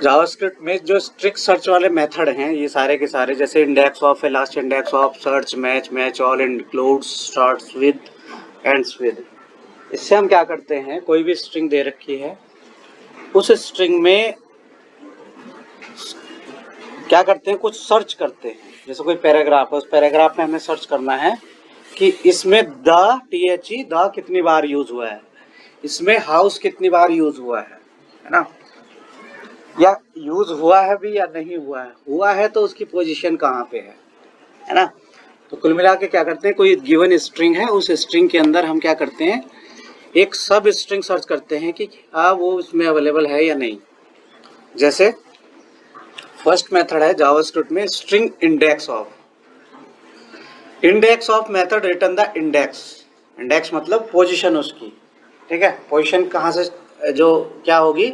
JavaScript में जो strict search वाले मेथड हैं ये सारे के सारे, जैसे इंडेक्स ऑफ है, last index of, search, match, match all, includes, starts with, ends with. इससे हम क्या करते हैं, कोई भी स्ट्रिंग दे रखी है उस स्ट्रिंग में क्या करते हैं, कुछ सर्च करते हैं। जैसे कोई पैराग्राफ है, उस पैराग्राफ में हमें सर्च करना है कि इसमें द द कितनी बार यूज हुआ है, इसमें हाउस कितनी बार यूज हुआ है ना, या यूज हुआ है भी या नहीं हुआ है तो उसकी पोजीशन कहाँ पे है ना। तो कुल मिला के क्या करते हैं, कोई गिवन स्ट्रिंग है, उस स्ट्रिंग के अंदर हम क्या करते हैं, एक सब स्ट्रिंग सर्च करते हैं कि हाँ वो उसमें अवेलेबल है या नहीं। जैसे फर्स्ट मेथड है जावास्क्रिप्ट में string index of. Index of method return the index, index मतलब पोजीशन उसकी, ठीक है। पोजीशन कहाँ से जो क्या होगी,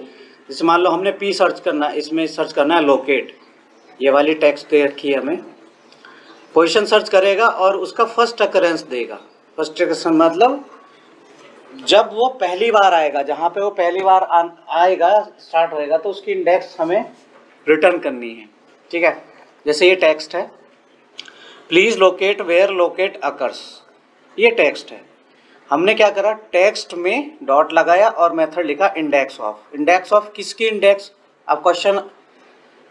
जैसे मान लो हमने पी सर्च करना, इसमें सर्च करना है लोकेट, ये वाली टेक्स्ट दे रखी है हमें, पोजीशन सर्च करेगा और उसका फर्स्ट अकरेंस देगा। फर्स्ट अकरेंस मतलब जब वो पहली बार आएगा, जहाँ पे वो पहली बार आएगा, स्टार्ट होएगा, तो उसकी इंडेक्स हमें रिटर्न करनी है, ठीक है। जैसे ये टेक्स्ट है, please locate where locate occurs, ये टेक्स्ट है। हमने क्या करा, टेक्स्ट में डॉट लगाया और मेथड लिखा इंडेक्स ऑफ। इंडेक्स ऑफ किसकी इंडेक्स, अब क्वेश्चन,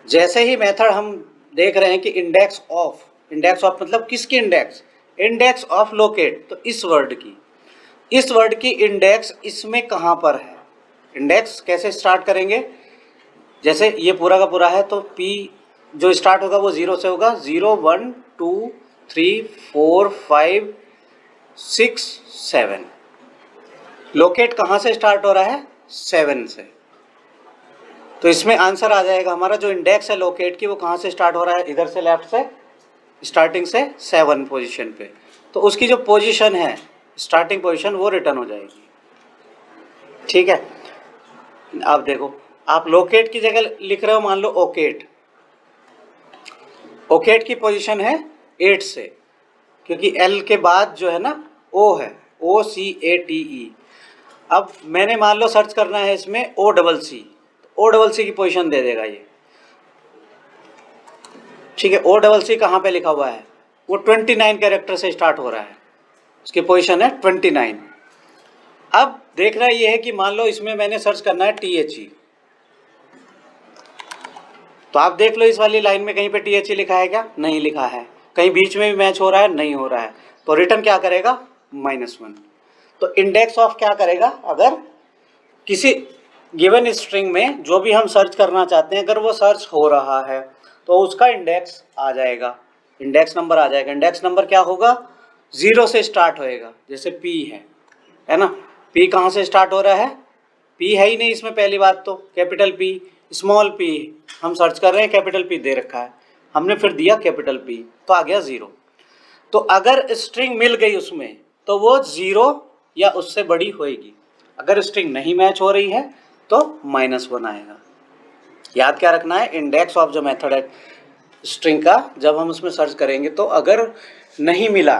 जैसे ही मेथड हम देख रहे हैं कि इंडेक्स ऑफ मतलब किसकी इंडेक्स, इंडेक्स ऑफ लोकेट, तो इस वर्ड की इंडेक्स इसमें कहाँ पर है। इंडेक्स कैसे स्टार्ट करेंगे, जैसे ये पूरा का पूरा है तो P जो स्टार्ट होगा वो 0 से होगा, 0 1 2 3 4 5 6 7। लोकेट कहाँ से स्टार्ट हो रहा है, 7 से। तो इसमें आंसर आ जाएगा हमारा, जो इंडेक्स है लोकेट की वो कहाँ से स्टार्ट हो रहा है, इधर से लेफ्ट से, स्टार्टिंग से 7 पोजीशन पे। तो उसकी जो पोजीशन है, स्टार्टिंग पोजीशन, वो रिटर्न हो जाएगी, ठीक है। अब देखो, आप लोकेट की जगह लिख रहे हो मान लो ओकेट, ओकेट की पोजीशन है 8 से, क्योंकि L के बाद जो है ना O है, OCATE। अब मैंने मान लो सर्च करना है इसमें OCC की पोजीशन दे देगा ये, ठीक है। OCC कहाँ पे लिखा हुआ है, वो 29 कैरेक्टर से स्टार्ट हो रहा है, उसकी पोजीशन है 29। अब देखना ये है कि मान लो इसमें मैंने सर्च करना है THE, तो आप देख लो इस वाली लाइन में कहीं पे THE लिखा है क्या, नहीं लिखा है। कहीं बीच में भी मैच हो रहा है, नहीं हो रहा है, तो रिटर्न क्या करेगा, -1। तो इंडेक्स ऑफ क्या करेगा, अगर किसी गिवन स्ट्रिंग में जो भी हम सर्च करना चाहते हैं अगर वो सर्च हो रहा है तो उसका इंडेक्स आ जाएगा, इंडेक्स नंबर आ जाएगा। इंडेक्स नंबर क्या होगा, 0 से स्टार्ट होएगा। जैसे P है ना, P कहाँ से स्टार्ट हो रहा है, P है ही नहीं इसमें, पहली बात तो कैपिटल P, स्मॉल p, हम सर्च कर रहे हैं कैपिटल P दे रखा है, हमने फिर दिया कैपिटल P, तो आ गया 0। तो अगर स्ट्रिंग मिल गई उसमें तो वो 0 या उससे बड़ी होएगी। अगर स्ट्रिंग नहीं मैच हो रही है तो -1 आएगा। याद क्या रखना है, इंडेक्स ऑफ जो मेथड है स्ट्रिंग का, जब हम उसमें सर्च करेंगे तो अगर नहीं मिला,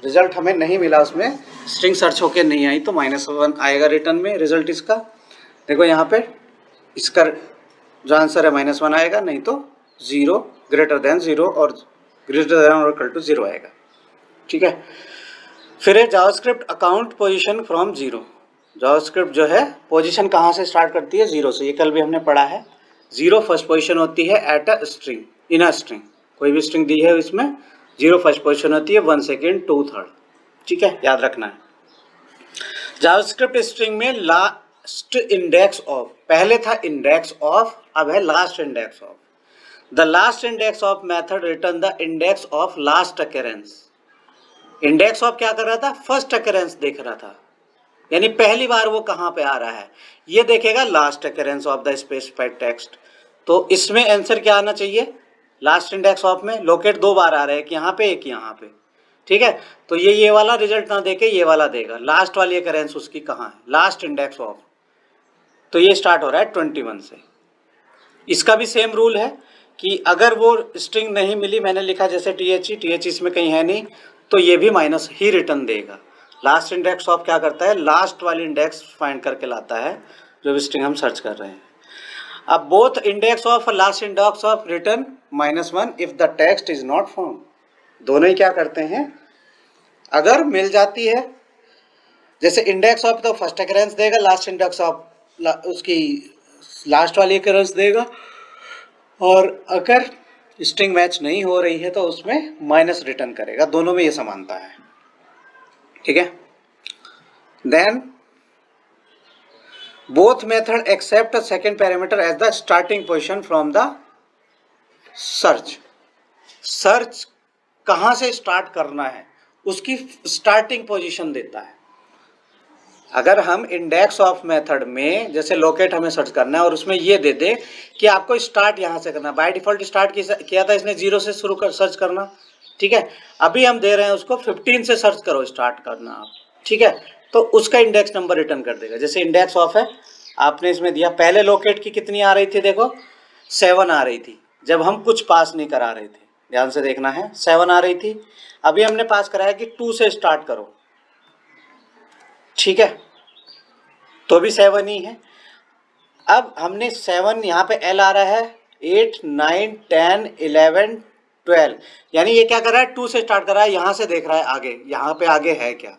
रिजल्ट हमें नहीं मिला, उसमें स्ट्रिंग सर्च होके नहीं आई, तो -1 आएगा रिटर्न में रिजल्ट इसका। देखो यहाँ पे इसका जो आंसर है -1 आएगा, नहीं तो 0 ग्रेटर देन 0 और ग्रेटर देन और इक्वल टू 0 आएगा, ठीक है। फिर है JavaScript account position from 0। JavaScript जो है पोजीशन कहाँ से स्टार्ट करती है, 0 से, ये कल भी हमने पढ़ा है। 0 फर्स्ट पोजीशन होती है at a string, in a string, कोई भी स्ट्रिंग दी है इसमें 0 फर्स्ट पोजीशन होती है, 1 सेकेंड 2 थर्ड, ठीक है, याद रखना है। जावास्क्रिप्ट स्ट्रिंग में लास्ट इंडेक्स ऑफ, पहले था इंडेक्स ऑफ, अब है last index of. The last index of method return the index of last occurrence. Index of क्या कर रहा था, फर्स्ट अकरेंस देख रहा था, यानी पहली बार वो कहाँ पे आ रहा है, ये देखेगा last occurrence of the specified text. तो इसमें आंसर क्या आना चाहिए, लास्ट इंडेक्स ऑफ में लोकेट 2 बार आ रहा है, एक यहाँ पे एक यहाँ पे, ठीक है। तो ये वाला रिजल्ट ना देके ये वाला देगा, लास्ट वाली अकरेंस उसकी कहाँ है, लास्ट इंडेक्स ऑफ, तो ये स्टार्ट हो रहा है 21 से। इसका भी सेम रूल है कि अगर वो स्ट्रिंग नहीं मिली, मैंने लिखा जैसे THE इसमें कहीं है नहीं, तो ये भी माइनस ही रिटर्न देगा। लास्ट इंडेक्स ऑफ क्या करता है, लास्ट वाली इंडेक्स फाइंड करके लाता है जो भी स्ट्रिंग हम सर्च कर रहे हैं। अब both index of last index of return -1 if the text is not found, दोनों ही क्या करते हैं, अगर मिल जाती है, जैसे इंडेक्स ऑफ तो फर्स्ट अकरेंस देगा, लास्ट इंडेक्स ऑफ उसकी लास्ट वाली अकरेंस देगा, और अगर स्ट्रिंग मैच नहीं हो रही है तो उसमें माइनस रिटर्न करेगा। दोनों में ये समानता है, ठीक है। Then both method accept second parameter as the starting position from the search. Search कहाँ से स्टार्ट करना है उसकी स्टार्टिंग पोजीशन देता है। अगर हम इंडेक्स ऑफ मेथड में जैसे लोकेट हमें सर्च करना है और उसमें ये दे दे कि आपको स्टार्ट यहाँ से करना, बाय डिफॉल्ट स्टार्ट किया था इसने 0 से शुरू कर सर्च करना, ठीक है। अभी हम दे रहे हैं उसको 15 से सर्च करो स्टार्ट करना आप, ठीक है, तो उसका इंडेक्स नंबर रिटर्न कर देगा। जैसे इंडेक्स ऑफ है, आपने इसमें दिया, पहले लोकेट की कितनी आ रही थी, देखो 7 आ रही थी जब हम कुछ पास नहीं करा रहे थे, ध्यान से देखना है, 7 आ रही थी। अभी हमने पास कराया कि 2 से स्टार्ट करो, ठीक है, तो भी 7 ही है। अब हमने 7 यहाँ पे L आ रहा है, 8 9 10 11 12, यानी ये क्या कर रहा है, 2 से स्टार्ट कर रहा है, यहाँ से देख रहा है आगे, यहाँ पे आगे है क्या,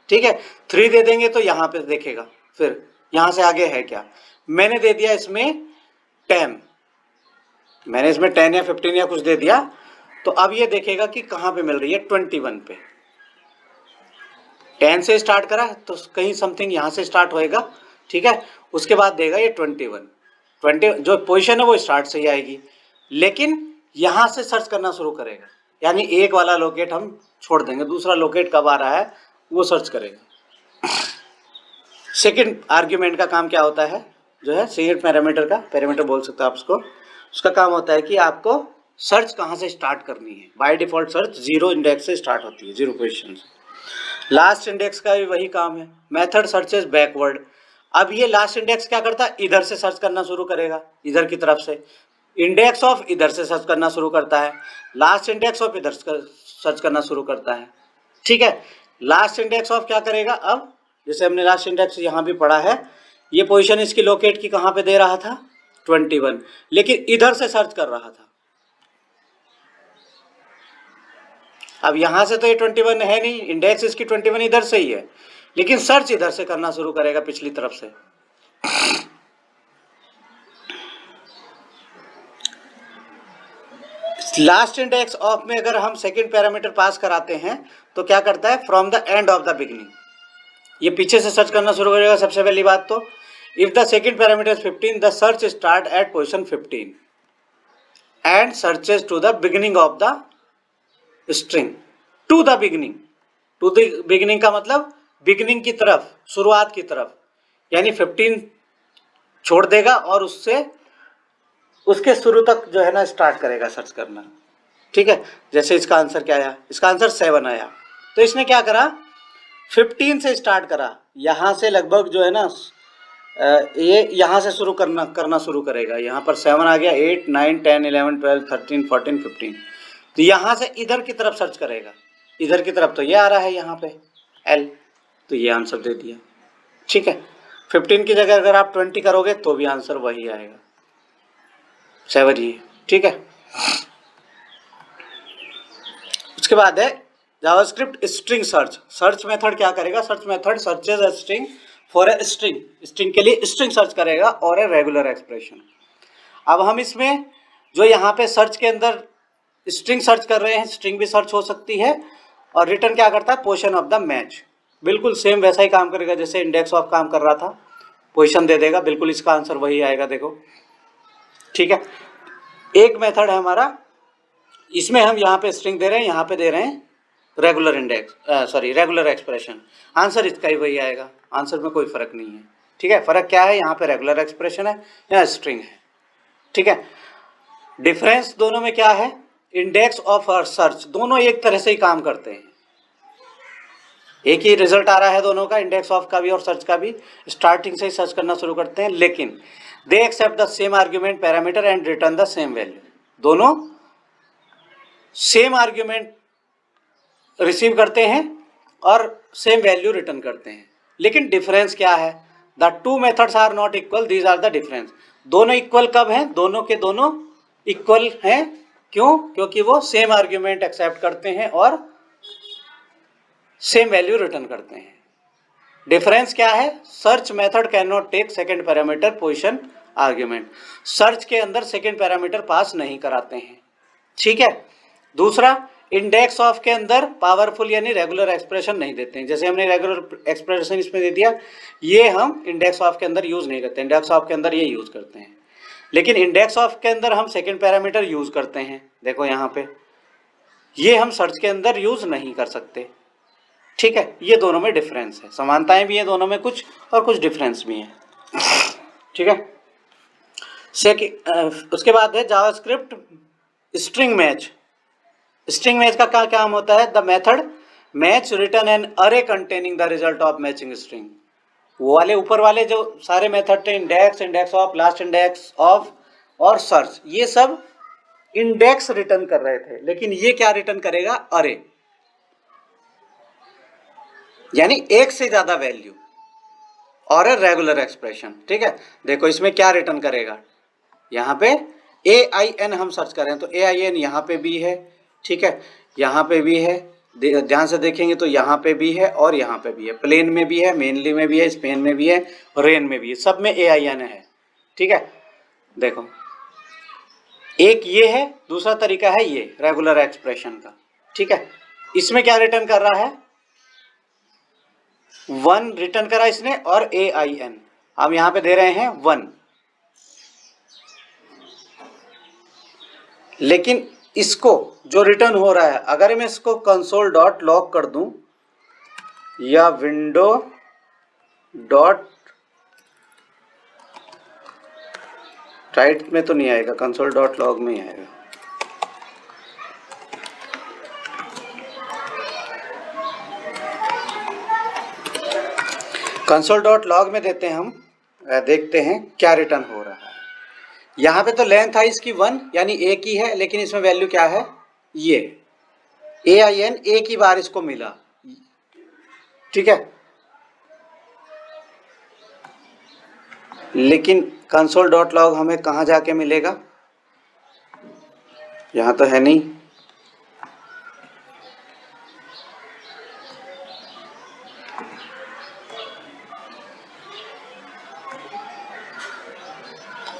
ठीक है। 3 दे देंगे तो यहाँ पे देखेगा फिर यहाँ से आगे है क्या। मैंने दे दिया इसमें 10, मैंने इसमें 10 या 15 या कुछ दे दिया, तो अब ये देखेगा कि कहाँ पे मिल रही है, 21 पे। 10 से स्टार्ट करा तो कहीं समथिंग यहाँ से स्टार्ट होएगा, ठीक है, उसके बाद देगा ये 21 जो पोजीशन है वो स्टार्ट से ही आएगी, लेकिन यहाँ से सर्च करना शुरू करेगा, यानी एक वाला लोकेट हम छोड़ देंगे, दूसरा लोकेट कब आ रहा है वो सर्च करेगा। सेकेंड आर्ग्यूमेंट का काम क्या होता है, जो है सेकेंड पैरामीटर बोल सकते हो आप उसको, उसका काम होता है कि आपको सर्च कहाँ से स्टार्ट करनी है। बाय डिफॉल्ट सर्च 0 इंडेक्स से स्टार्ट होती है, 0 पोजीशन से। लास्ट इंडेक्स का भी वही काम है, मेथड सर्चेस बैकवर्ड। अब ये लास्ट इंडेक्स क्या करता है, इधर से सर्च करना शुरू करेगा, इधर की तरफ से। इंडेक्स ऑफ इधर से सर्च करना शुरू करता है, लास्ट इंडेक्स ऑफ इधर सर्च करना शुरू करता है, ठीक है। लास्ट इंडेक्स ऑफ क्या करेगा, अब जैसे हमने लास्ट इंडेक्स यहाँ भी पढ़ा है, ये पोजीशन इसकी लोकेट की कहाँ पे दे रहा था, 21, लेकिन इधर से सर्च कर रहा था। अब यहां से तो ये 21 है नहीं, इंडेक्स इसकी 21 इधर से ही है, लेकिन सर्च इधर से करना शुरू करेगा पिछली तरफ से। लास्ट इंडेक्स ऑफ में अगर हम सेकंड पैरामीटर पास कराते हैं तो क्या करता है, from the end of the beginning, ये पीछे से सर्च करना शुरू करेगा। सबसे पहली बात तो if the second parameter is 15 the search start at position 15 and searches to the beginning of the string, to the beginning का मतलब बिगिनिंग की तरफ, शुरुआत की तरफ, यानी 15 छोड़ देगा और उससे उसके शुरू तक जो है ना स्टार्ट करेगा सर्च करना, ठीक है। जैसे इसका आंसर क्या आया, इसका आंसर 7 आया, तो इसने क्या करा, 15 से स्टार्ट करा, यहाँ से लगभग जो है ना ये यहाँ से शुरू करना शुरू करेगा। यहाँ पर 7 आ गया, 8 9 10 11 12 13 14 15, तो यहाँ से इधर की तरफ सर्च करेगा, इधर की तरफ तो ये आ रहा है यहाँ पे L, तो ये आंसर दे दिया, ठीक है। 15 की जगह अगर आप 20 करोगे तो भी आंसर वही आएगा, 7 ही, ठीक है। उसके बाद है जावास्क्रिप्ट स्ट्रिंग सर्च मेथड क्या करेगा, search method searches a string for a string के लिए स्ट्रिंग सर्च करेगा और ए रेगुलर एक्सप्रेशन। अब हम इसमें जो यहाँ पे सर्च के अंदर स्ट्रिंग सर्च कर रहे हैं, स्ट्रिंग भी सर्च हो सकती है, और रिटर्न क्या करता है, पोजीशन ऑफ द मैच, बिल्कुल सेम वैसा ही काम करेगा जैसे इंडेक्स ऑफ काम कर रहा था, पोजीशन दे देगा, बिल्कुल इसका आंसर वही आएगा, देखो, ठीक है। एक मेथड है हमारा, इसमें हम यहाँ पे स्ट्रिंग दे रहे हैं, यहाँ पे दे रहे हैं रेगुलर एक्सप्रेशन, आंसर इसका ही वही आएगा, आंसर में कोई फर्क नहीं है, ठीक है। फर्क क्या है, यहाँ पे रेगुलर एक्सप्रेशन है, यहाँ स्ट्रिंग है, ठीक है। डिफरेंस दोनों में क्या है, इंडेक्स ऑफ और सर्च दोनों एक तरह से ही काम करते हैं, एक ही रिजल्ट आ रहा है दोनों का, इंडेक्स ऑफ का भी और सर्च का भी, स्टार्टिंग से ही सर्च करना शुरू करते हैं, लेकिन they accept the same argument parameter and return the same value, दोनों सेम आर्ग्यूमेंट रिसीव करते हैं और सेम वैल्यू रिटर्न करते हैं, लेकिन डिफरेंस क्या है, the two methods are not equal, these are the difference. दोनों इक्वल कब हैं? दोनों के दोनों इक्वल हैं। क्यों? क्योंकि वो सेम आर्ग्यूमेंट एक्सेप्ट करते हैं और सेम वैल्यू रिटर्न करते हैं। डिफरेंस क्या है? Search method can not take second parameter position argument. Search के अंदर सेकेंड पैरामीटर पास नहीं कराते हैं। ठीक है। दूसरा, इंडेक्स ऑफ के अंदर पावरफुल यानी रेगुलर एक्सप्रेशन नहीं देते हैं। जैसे हमने रेगुलर एक्सप्रेशन इसमें दे दिया, ये हम इंडेक्स ऑफ के अंदर यूज नहीं करते। इंडेक्स ऑफ के अंदर ये यूज करते हैं, लेकिन इंडेक्स ऑफ के अंदर हम सेकेंड पैरामीटर यूज करते हैं। देखो यहाँ पे, ये हम सर्च के अंदर यूज नहीं कर सकते। ठीक है, ये दोनों में डिफरेंस है। समानताएं भी हैं दोनों में कुछ, और कुछ डिफरेंस भी हैं। ठीक है। उसके बाद है JavaScript string match. String match का क्या काम होता है? The method match return an array containing the result of matching string. वो वाले ऊपर वाले जो सारे मेथड थे, index, index of, last index of और सर्च, ये सब इंडेक्स रिटर्न कर रहे थे, लेकिन ये क्या रिटर्न करेगा? अरे, यानी एक से ज्यादा वैल्यू और ए रेगुलर एक्सप्रेशन। ठीक है। देखो इसमें क्या रिटर्न करेगा, यहाँ पे AIN हम सर्च करें तो AIN यहाँ पे भी है। ठीक है, यहाँ पे भी है, ध्यान से देखेंगे तो यहाँ पे भी है और यहाँ पे भी है। प्लेन में भी है, मेनली में भी है, स्पेन में भी है, रेन में भी है, सब में AIN है। ठीक है। देखो, एक ये है, दूसरा तरीका है ये रेगुलर एक्सप्रेशन का। ठीक है। इसमें क्या रिटर्न कर रहा है? 1 रिटर्न करा इसने और AIN हम यहाँ पे दे रहे हैं 1। लेकिन इसको जो रिटर्न हो रहा है, अगर मैं इसको कंसोल डॉट लॉग कर दूं या विंडो डॉट राइट में तो नहीं आएगा, कंसोल डॉट लॉग में ही आएगा। कंसोल डॉट लॉग में देते हैं हम, देखते हैं क्या रिटर्न हो रहा है। यहाँ पे तो लेंथ है इसकी 1, यानी एक ही है, लेकिन इसमें वैल्यू क्या है? ये AIN एक ही बार इसको मिला। ठीक है, लेकिन कंसोल डॉट लॉग हमें कहाँ जाके मिलेगा? यहाँ तो है नहीं।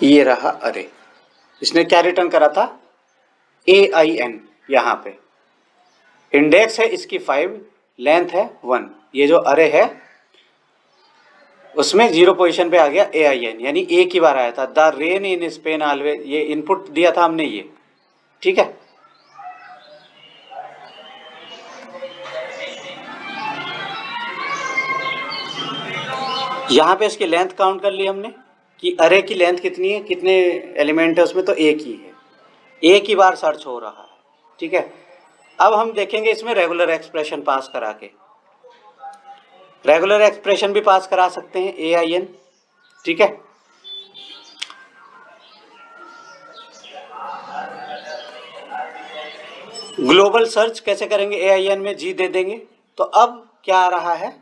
ये रहा अरे, इसने क्या रिटर्न करा था? AIN। यहाँ पे इंडेक्स है इसकी 5, लेंथ है 1। ये जो अरे है उसमें 0 पोजीशन पे आ गया AIN, यानी एक ही बार आया था। The rain in Spain always, ये इनपुट दिया था हमने ये। ठीक है। यहाँ पे इसकी लेंथ काउंट कर ली हमने कि अरे की लेंथ कितनी है, कितने एलिमेंट है उसमें, तो एक ही है, एक ही बार सर्च हो रहा है। ठीक है। अब हम देखेंगे इसमें रेगुलर एक्सप्रेशन पास करा के। रेगुलर एक्सप्रेशन भी पास करा सकते हैं AIN। ठीक है। ग्लोबल सर्च कैसे करेंगे? AIN में G दे देंगे। तो अब क्या आ रहा है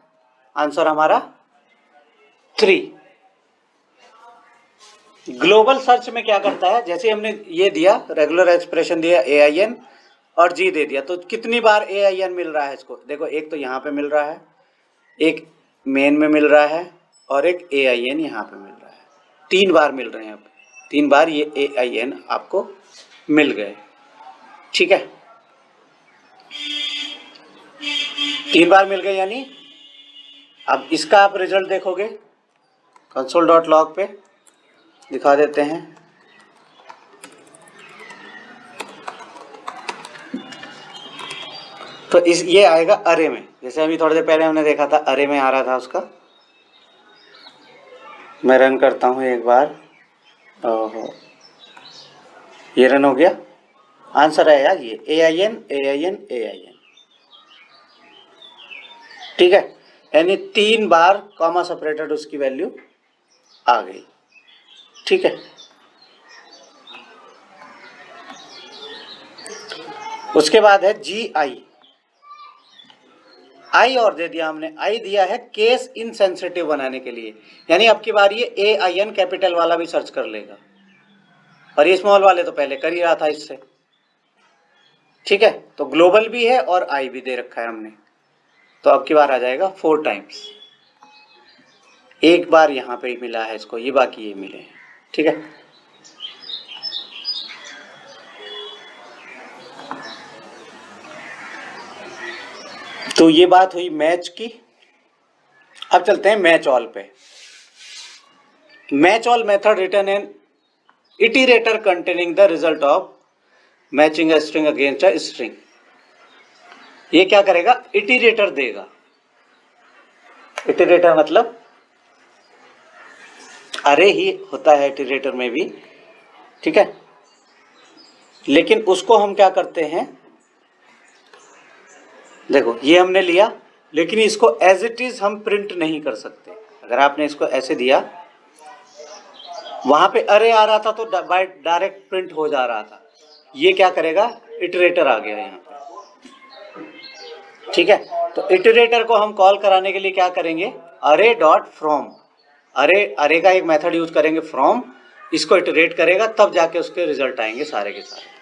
आंसर हमारा? 3। ग्लोबल सर्च में क्या करता है? जैसे हमने ये दिया, रेगुलर एक्सप्रेशन दिया, AIN और G दे दिया, तो कितनी बार AIN मिल रहा है इसको? देखो, एक तो यहाँ पे मिल रहा है, एक मेन में मिल रहा है, और एक AIN यहाँ पे मिल रहा है। 3 बार मिल रहे हैं। अब 3 बार ये AIN आपको मिल गए। ठीक है, 3 बार मिल गए, यानी अब इसका आप रिजल्ट देखोगे, कंसोल डॉट लॉग पे दिखा देते हैं। तो ये आएगा अरे में, जैसे अभी थोड़ी देर पहले हमने देखा था अरे में आ रहा था उसका। मैं रन करता हूँ एक बार। ओहो, ये रन हो गया। आंसर है यार ये AIN AIN AIN। ठीक है, यानी 3 बार कॉमा सेपरेटेड उसकी वैल्यू आ गई। ठीक है, उसके बाद है GI। आई और दे दिया हमने, आई दिया है केस इनसेंसिटिव बनाने के लिए, यानी अब की बार ये AIN कैपिटल वाला भी सर्च कर लेगा, और ये स्मॉल वाले तो पहले कर ही रहा था इससे। ठीक है, तो ग्लोबल भी है और आई भी दे रखा है हमने, तो अब की बार आ जाएगा 4 टाइम्स। एक बार यहाँ पे मिला है इसको, ये बाकी ये मिले हैं। ठीक है, तो ये बात हुई मैच की। अब चलते हैं मैच ऑल पे। Match all method return an iterator containing the result of matching a string against a string. ये क्या करेगा, इटरेटर देगा। इटरेटर मतलब अरे ही होता है इटरेटर में भी। ठीक है, लेकिन उसको हम क्या करते हैं, देखो ये हमने लिया, लेकिन इसको एज इट इज हम प्रिंट नहीं कर सकते। अगर आपने इसको ऐसे दिया, वहां पे अरे आ रहा था तो डायरेक्ट प्रिंट हो जा रहा था। ये क्या करेगा, इटरेटर आ गया यहाँ पे। ठीक है, तो इटरेटर को हम कॉल कराने के लिए क्या करेंगे, अरे डॉट फ्रॉम, अरे का एक मेथड यूज करेंगे फ्रॉम, इसको इटरेट करेगा, तब जाके उसके रिजल्ट आएंगे सारे के सारे।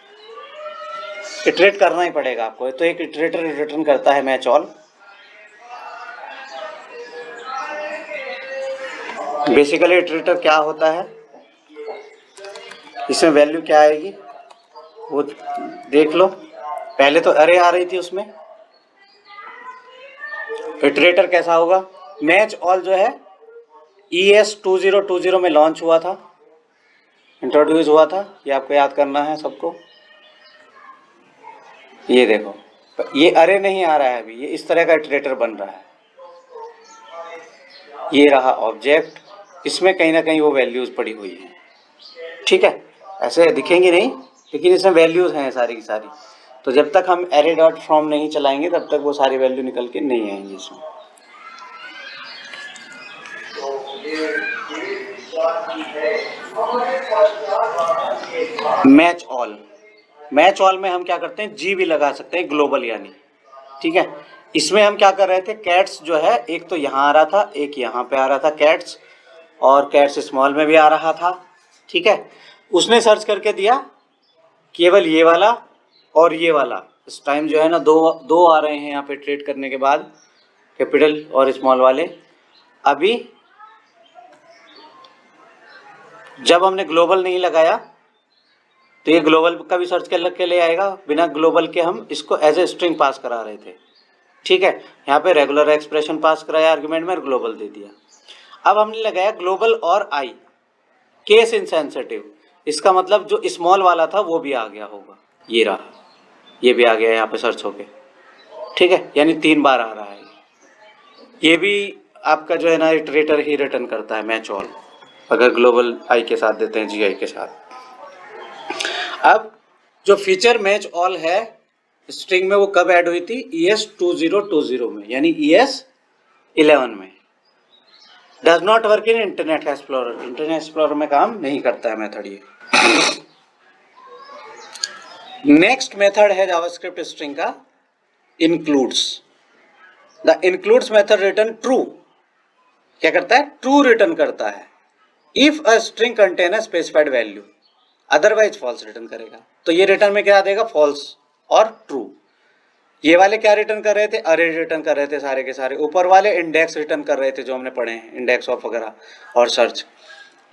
इटरेट करना ही पड़ेगा आपको, तो एक इटरेटर रिटर्न करता है मैच ऑल। बेसिकली इटरेटर क्या होता है, इसमें वैल्यू क्या आएगी वो देख लो। पहले तो अरे आ रही थी उसमें, इटरेटर कैसा होगा, मैच ऑल जो है ES 2020 में लॉन्च हुआ था, इंट्रोड्यूस हुआ था, ये आपको याद करना है सबको। ये देखो, ये अरे नहीं आ रहा है अभी, ये इस तरह का इटरेटर बन रहा है। ये रहा ऑब्जेक्ट, इसमें कहीं ना कहीं वो वैल्यूज पड़ी हुई हैं। ठीक है, ऐसे दिखेंगी नहीं, लेकिन इसमें वैल्यूज हैं सारी की सारी। तो जब तक हम अरे डॉट फ्रॉम नहीं चलाएंगे तब तक वो सारी वैल्यू निकल के नहीं आएंगी इसमें। मैच ऑल, मैच ऑल में हम क्या करते हैं, जी भी लगा सकते हैं, ग्लोबल यानी। ठीक है, इसमें हम क्या कर रहे थे, कैट्स जो है एक तो यहाँ आ रहा था, एक यहाँ पे आ रहा था कैट्स, और कैट्स स्मॉल में भी आ रहा था। ठीक है, उसने सर्च करके दिया केवल ये वाला और ये वाला। इस टाइम जो है ना दो आ रहे हैं यहाँ पे ट्रेड करने के बाद, कैपिटल और स्मॉल वाले। अभी जब हमने ग्लोबल नहीं लगाया तो ये ग्लोबल का भी सर्च कर के ले आएगा, बिना ग्लोबल के हम इसको एज ए स्ट्रिंग पास करा रहे थे। ठीक है, यहाँ पे रेगुलर एक्सप्रेशन पास कराया आर्गुमेंट में, ग्लोबल दे दिया। अब हमने लगाया ग्लोबल और आई, केस इनसेंसिटिव, इसका मतलब जो स्मॉल वाला था वो भी आ गया होगा, ये रहा, ये भी आ गया यहाँ पे सर्च होके। ठीक है, यानी 3 बार आ रहा है। ये भी आपका जो है ना इटरेटर ही रिटर्न करता है मैच ऑल, अगर ग्लोबल आई के साथ देते हैं, GI के साथ। अब जो फीचर मैच ऑल है स्ट्रिंग में, वो कब ऐड हुई थी, ES 2020 में, यानी ES 11 में। Does not work in Internet Explorer, Internet Explorer में काम नहीं करता है मेथड ये। नेक्स्ट मेथड है जावास्क्रिप्ट स्ट्रिंग का includes. The includes method return true, क्या करता है, ट्रू रिटर्न करता है। If a string contain a specified value, otherwise false return करेगा। तो ये रिटर्न में क्या देगा, फॉल्स और ट्रू। ये वाले क्या रिटर्न कर रहे थे, अरे रिटर्न कर रहे थे सारे के सारे। ऊपर वाले इंडेक्स रिटर्न कर रहे थे जो हमने पढ़े हैं, इंडेक्स ऑफ वगैरह और सर्च।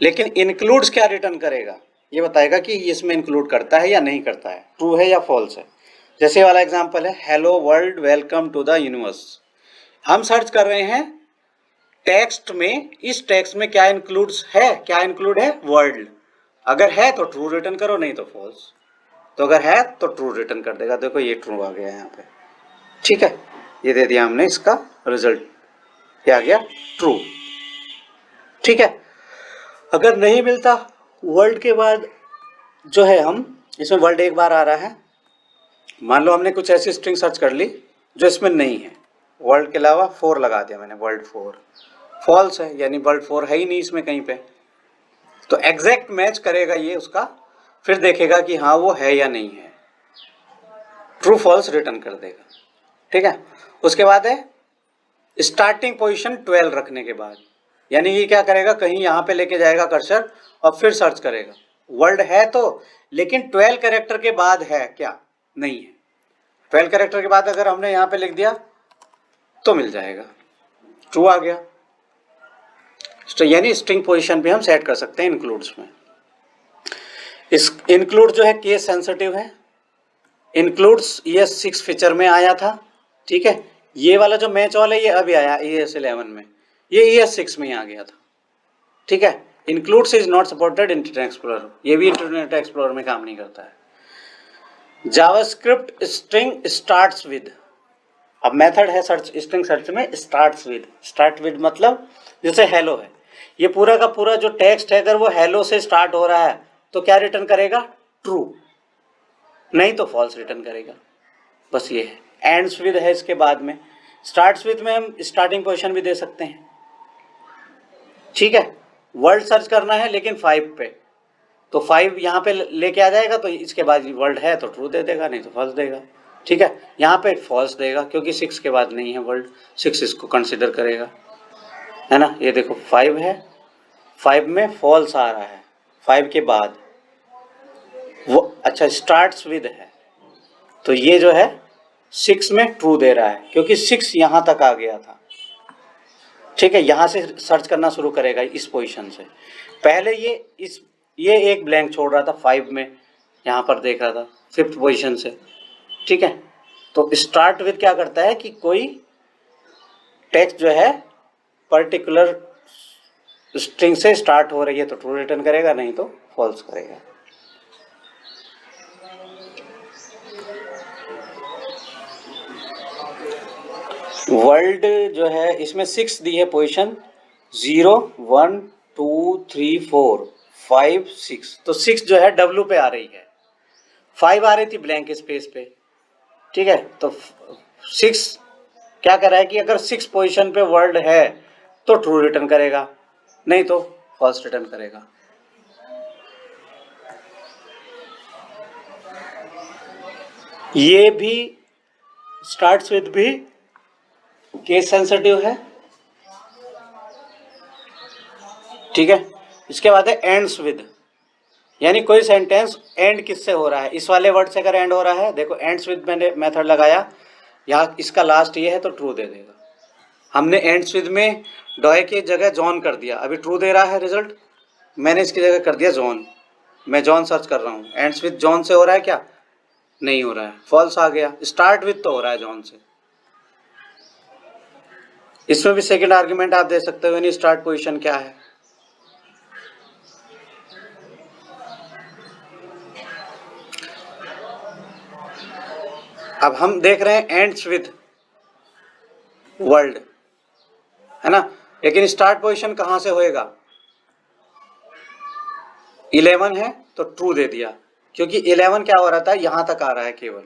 लेकिन इंक्लूड्स क्या रिटर्न करेगा, ये बताएगा कि इसमें इंक्लूड करता है या नहीं करता है, ट्रू है या फॉल्स है। जैसे वाला एग्जांपल है, hello world welcome to the universe. हम सर्च कर रहे हैं टेक्स्ट में, इस टेक्स्ट में क्या इंक्लूड्स है, क्या इंक्लूड है, वर्ल्ड। अगर है तो ट्रू रिटर्न करो, नहीं तो फॉल्स। तो अगर है तो ट्रू रिटर्न कर देगा। देखो ये ट्रू आ गया यहाँ पे। ठीक है, ये दे दिया हमने, इसका रिजल्ट क्या आ गया, ट्रू। ठीक है, अगर नहीं मिलता वर्ल्ड के बाद जो है, हम इसमें वर्ल्ड एक बार आ रहा है, मान लो हमने कुछ ऐसी स्ट्रिंग सर्च कर ली जो इसमें नहीं है, वर्ल्ड के अलावा 4 लगा दिया मैंने, वर्ल्ड 4 फॉल्स है, यानी वर्ल्ड 4 है ही नहीं इसमें कहीं पे। तो एग्जैक्ट मैच करेगा ये उसका, फिर देखेगा कि हाँ वो है या नहीं है, ट्रू फॉल्स रिटर्न कर देगा। ठीक है, उसके बाद है स्टार्टिंग पोजीशन 12 रखने के बाद, यानी ये क्या करेगा, कहीं यहाँ पे लेके जाएगा कर्सर और फिर सर्च करेगा। वर्ड है तो, लेकिन 12 कैरेक्टर के बाद है क्या, नहीं है। 12 कैरेक्टर के बाद अगर हमने यहाँ पे लिख दिया तो मिल जाएगा, ट्रू आ गया। तो यानी स्ट्रिंग पोजीशन भी हम सेट कर सकते हैं इंक्लूड्स में। इस इंक्लूड जो है केस सेंसिटिव है। इंक्लूड्स ये 6 फीचर में आया था, ठीक है। ये वाला जो मैच ऑल है ये अभी आया ES11 में, ये ES6 में ही आ गया था, ठीक है। Includes is not supported internet explorer, ये भी इंटरनेट एक्सप्लोरर में काम नहीं करता है। जावास्क्रिप्ट स्ट्रिंग स्टार्ट्स विद, अब मेथड है सर्च, स्ट्रिंग सर्च में स्टार्ट्स विद, स्टार्ट विद मतलब जैसे हेलो है, ये पूरा का पूरा जो टेक्स्ट है अगर वो हेलो से स्टार्ट हो रहा है तो क्या रिटर्न करेगा, ट्रू, नहीं तो फॉल्स रिटर्न करेगा, बस ये है। एंड्स विद है इसके बाद में, स्टार्ट्स विद में हम स्टार्टिंग पोजीशन भी दे सकते हैं, ठीक है। वर्ल्ड सर्च करना है लेकिन 5 पे, तो 5 यहाँ पे लेके आ जाएगा, तो इसके बाद वर्ल्ड है तो ट्रू दे देगा, नहीं तो फॉल्स देगा, ठीक है। यहाँ पे फॉल्स देगा क्योंकि 6 के बाद नहीं है वर्ल्ड, 6 इसको कंसिडर करेगा, है ना। ये देखो 5 है, 5 में फॉल्स आ रहा है, 5 के बाद वो, अच्छा स्टार्ट्स विद है तो ये जो है 6 में ट्रू दे रहा है क्योंकि 6 यहाँ तक आ गया था, ठीक है। यहाँ से सर्च करना शुरू करेगा इस पोजीशन से, पहले ये एक ब्लैंक छोड़ रहा था 5 में, यहाँ पर देख रहा था 5th पोजीशन से, ठीक है। तो स्टार्ट विद क्या करता है कि कोई टेक्स्ट जो है पर्टिकुलर स्ट्रिंग से स्टार्ट हो रही है तो ट्रू रिटर्न करेगा, नहीं तो फॉल्स करेगा। वर्ल्ड जो है इसमें 6 दी है पोजीशन, 0 1 2 3 4 5 6, तो 6 जो है W पे आ रही है, 5 आ रही थी ब्लैंक स्पेस पे, ठीक है। तो 6 क्या कर रहा है कि अगर 6 पोजीशन पे वर्ल्ड है तो ट्रू रिटर्न करेगा, नहीं तो फॉल्स रिटर्न करेगा। ये भी स्टार्ट्स विद भी केस सेंसिटिव है, ठीक है। इसके बाद है एंड्स विद, यानी कोई सेंटेंस एंड किससे हो रहा है, इस वाले वर्ड से अगर एंड हो रहा है, देखो एंड्स विद मैंने मेथड लगाया, यहाँ इसका लास्ट ये है तो ट्रू दे देगा। हमने एंड्स विद में डॉय की जगह जॉन कर दिया, अभी ट्रू दे रहा है रिजल्ट, मैंने इसकी जगह कर दिया जॉन, मैं जॉन सर्च कर रहा हूँ, एंड्स विद जॉन से हो रहा है क्या, नहीं हो रहा है, फॉल्स आ गया। स्टार्ट विद तो हो रहा है जॉन से, इसमें भी सेकंड आर्गुमेंट आप दे सकते हो, यानी स्टार्ट पोजीशन क्या है। अब हम देख रहे हैं एंड्स विद वर्ल्ड, है ना, लेकिन स्टार्ट पोजीशन कहां से होएगा, 11 है तो ट्रू दे दिया क्योंकि 11 क्या हो रहा था, यहां तक आ रहा है केवल,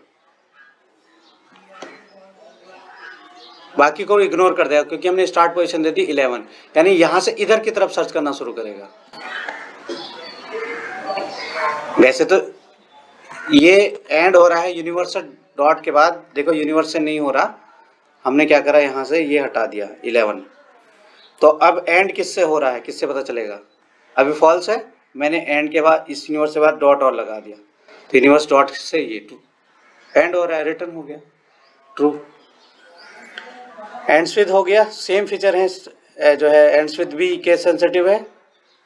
बाकी को इग्नोर कर देगा क्योंकि हमने स्टार्ट पोजीशन दे दी 11, यानी यहां से इधर की तरफ सर्च करना शुरू करेगा। वैसे तो ये एंड हो रहा है यूनिवर्सल डॉट के बाद, देखो यूनिवर्स से नहीं हो रहा, हमने क्या करा यहाँ से ये हटा दिया 11, तो अब एंड किससे हो रहा है, किससे पता चलेगा, अभी फॉल्स है, मैंने एंड के बाद इस यूनिवर्स के बाद डॉट और लगा दिया, तो यूनिवर्स डॉट से ये ट्रू एंड हो रहा है, रिटर्न हो गया ट्रू। एंड्स विद हो गया, सेम फीचर है जो है एंड्स विद भी केस सेंसिटिव है,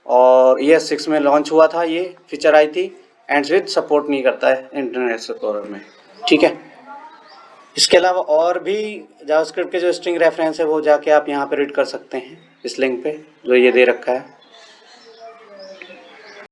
और ये 6 में लॉन्च हुआ था, ये फीचर आई थी। एंड्स विद सपोर्ट नहीं करता है इंटरनेट एक्सप्लोरर में, ठीक है। इसके अलावा और भी जावास्क्रिप्ट के जो स्ट्रिंग रेफरेंस है वो जाके आप यहाँ पे रीड कर सकते हैं इस लिंक पे जो ये दे रखा है।